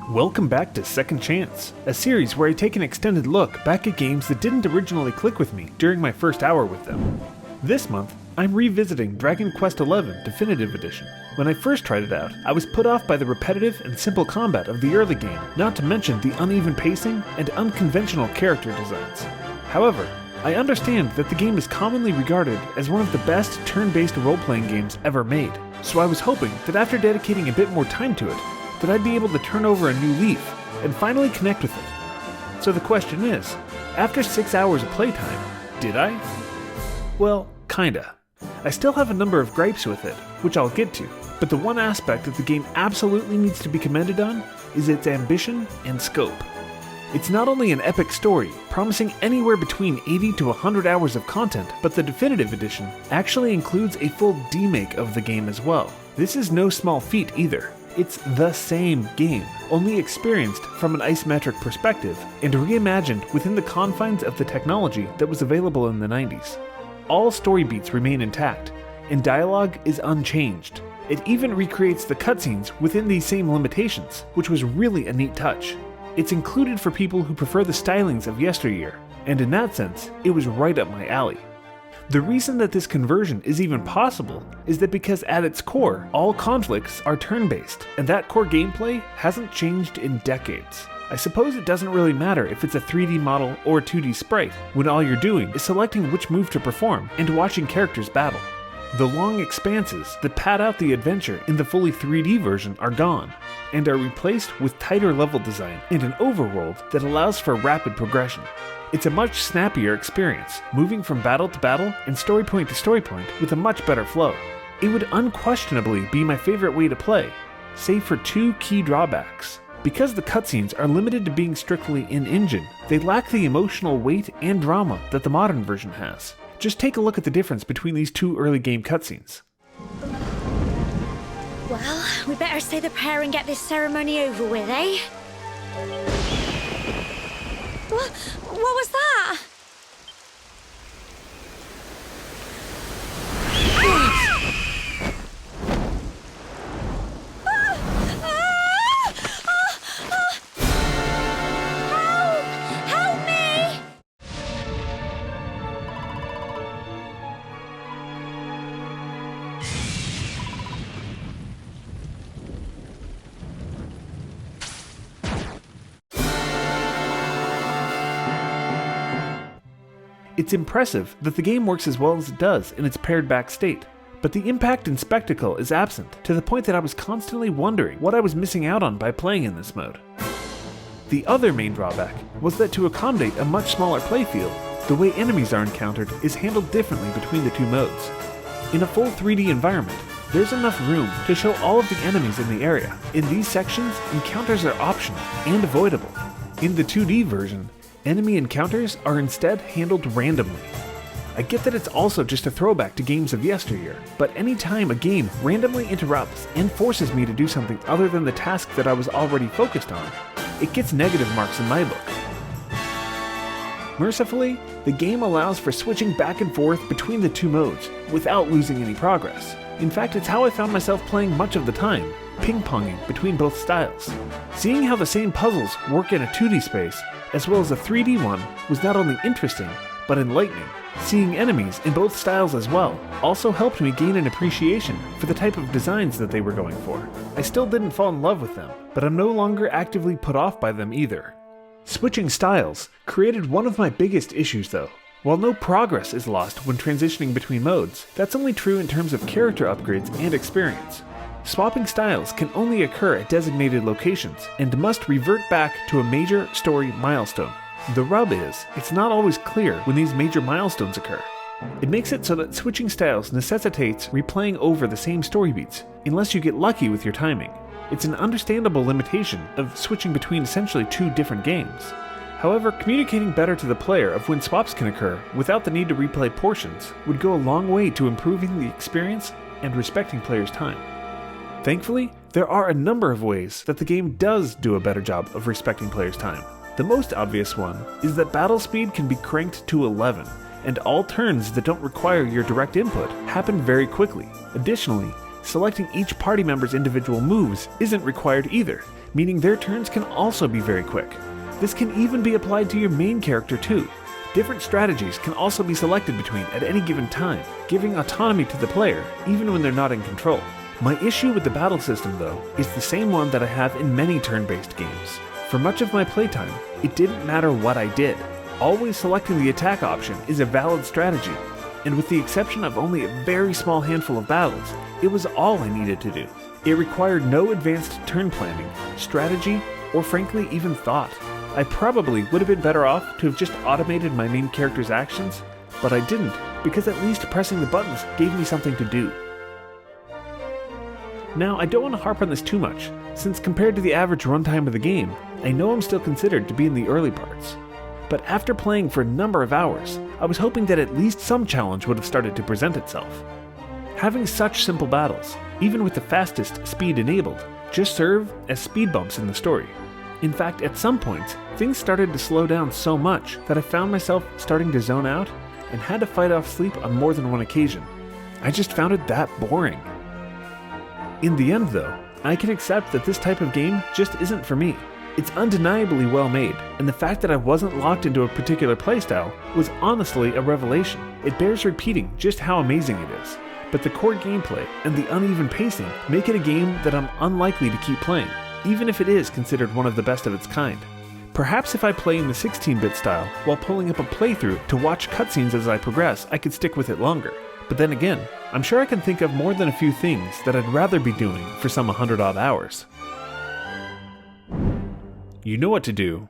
Welcome back to Second Chance, a series where I take an extended look back at games that didn't originally click with me during my first hour with them. This month, I'm revisiting Dragon Quest XI Definitive Edition. When I first tried it out, I was put off by the repetitive and simple combat of the early game, not to mention the uneven pacing and unconventional character designs. However, I understand that the game is commonly regarded as one of the best turn-based role-playing games ever made, so I was hoping that after dedicating a bit more time to it, that I'd be able to turn over a new leaf and finally connect with it. So the question is, after 6 hours of playtime, did I? Well, kinda. I still have a number of gripes with it, which I'll get to, but the one aspect that the game absolutely needs to be commended on is its ambition and scope. It's not only an epic story, promising anywhere between 80 to 100 hours of content, but the Definitive Edition actually includes a full demake of the game as well. This is no small feat either. It's the same game, only experienced from an isometric perspective and reimagined within the confines of the technology that was available in the 90s. All story beats remain intact, and dialogue is unchanged. It even recreates the cutscenes within these same limitations, which was really a neat touch. It's included for people who prefer the stylings of yesteryear, and in that sense, it was right up my alley. The reason that this conversion is even possible is that because at its core, all conflicts are turn-based, and that core gameplay hasn't changed in decades. I suppose it doesn't really matter if it's a 3D model or a 2D sprite, when all you're doing is selecting which move to perform and watching characters battle. The long expanses that pad out the adventure in the fully 3D version are gone, and are replaced with tighter level design and an overworld that allows for rapid progression. It's a much snappier experience, moving from battle to battle and story point to story point with a much better flow. It would unquestionably be my favorite way to play, save for two key drawbacks. Because the cutscenes are limited to being strictly in-engine, they lack the emotional weight and drama that the modern version has. Just take a look at the difference between these two early game cutscenes. Well, we better say the prayer and get this ceremony over with, eh? What was that? Help me! It's impressive that the game works as well as it does in its pared back state, but the impact and spectacle is absent, to the point that I was constantly wondering what I was missing out on by playing in this mode. The other main drawback was that to accommodate a much smaller playfield, the way enemies are encountered is handled differently between the two modes. In a full 3D environment, there's enough room to show all of the enemies in the area. In these sections, encounters are optional and avoidable. In the 2D version, enemy encounters are instead handled randomly. I get that it's also just a throwback to games of yesteryear, but anytime a game randomly interrupts and forces me to do something other than the task that I was already focused on, it gets negative marks in my book. Mercifully, the game allows for switching back and forth between the two modes without losing any progress. In fact, it's how I found myself playing much of the time, ping-ponging between both styles. Seeing how the same puzzles work in a 2D space as well as a 3D one was not only interesting, but enlightening. Seeing enemies in both styles as well also helped me gain an appreciation for the type of designs that they were going for. I still didn't fall in love with them, but I'm no longer actively put off by them either. Switching styles created one of my biggest issues though. While no progress is lost when transitioning between modes, that's only true in terms of character upgrades and experience. Swapping styles can only occur at designated locations, and must revert back to a major story milestone. The rub is, it's not always clear when these major milestones occur. It makes it so that switching styles necessitates replaying over the same story beats, unless you get lucky with your timing. It's an understandable limitation of switching between essentially two different games. However, communicating better to the player of when swaps can occur without the need to replay portions would go a long way to improving the experience and respecting players' time. Thankfully, there are a number of ways that the game does do a better job of respecting players' time. The most obvious one is that battle speed can be cranked to 11, and all turns that don't require your direct input happen very quickly. Additionally, selecting each party member's individual moves isn't required either, meaning their turns can also be very quick. This can even be applied to your main character too. Different strategies can also be selected between at any given time, giving autonomy to the player, even when they're not in control. My issue with the battle system, though, is the same one that I have in many turn-based games. For much of my playtime, it didn't matter what I did. Always selecting the attack option is a valid strategy, and with the exception of only a very small handful of battles, it was all I needed to do. It required no advanced turn planning, strategy, or frankly even thought. I probably would have been better off to have just automated my main character's actions, but I didn't, because at least pressing the buttons gave me something to do. Now, I don't want to harp on this too much, since compared to the average runtime of the game, I know I'm still considered to be in the early parts. But after playing for a number of hours, I was hoping that at least some challenge would have started to present itself. Having such simple battles, even with the fastest speed enabled, just serve as speed bumps in the story. In fact, at some points, things started to slow down so much that I found myself starting to zone out and had to fight off sleep on more than one occasion. I just found it that boring. In the end though, I can accept that this type of game just isn't for me. It's undeniably well made, and the fact that I wasn't locked into a particular playstyle was honestly a revelation. It bears repeating just how amazing it is. But the core gameplay and the uneven pacing make it a game that I'm unlikely to keep playing, even if it is considered one of the best of its kind. Perhaps if I play in the 16-bit style while pulling up a playthrough to watch cutscenes as I progress, I could stick with it longer. But then again, I'm sure I can think of more than a few things that I'd rather be doing for some 100-odd hours. You know what to do.